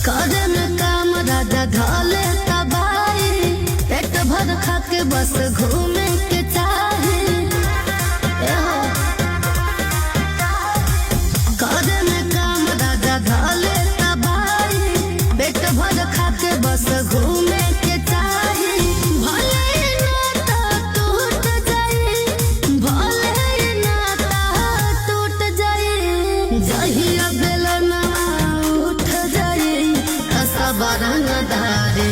करन काम राजा ढाले तबाही, पेट भर खा के बस घूमे के चाहे। करन काम राजा ढाले तबाही, पेट भर खा के बस घूमे के चाहे। भले नाता टूट जाए, भले नाता टूट जाए, जहिया बेलना उठ जाए, कसबा रंगदारी